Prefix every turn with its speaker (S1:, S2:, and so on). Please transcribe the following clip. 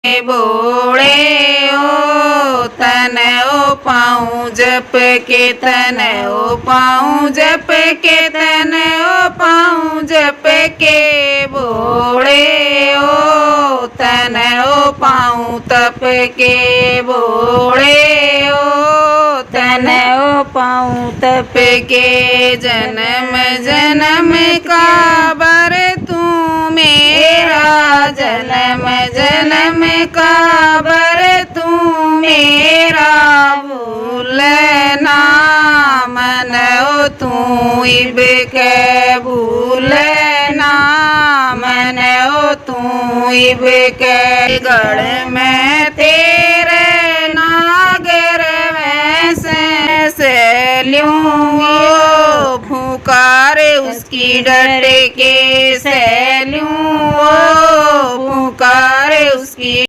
S1: बोले ओ तन ओ पाऊँ जप के तन ओ पाऊँ जप के तन ओ पाऊँ जप के बोले ओ तन ओ पाऊँ तप के बोले ओ तन ओ पाऊँ तप के जन्म जन्म का बर तू मेरा जन्म जन्म का बर तू मेरा भूलना मन ओ तू इब के भूलना मन ओ तू इब के गढ़ में तेरे नागर वैसे सैल्यूं पुकारे उसकी डर के सैल्यूं पुकारे उसकी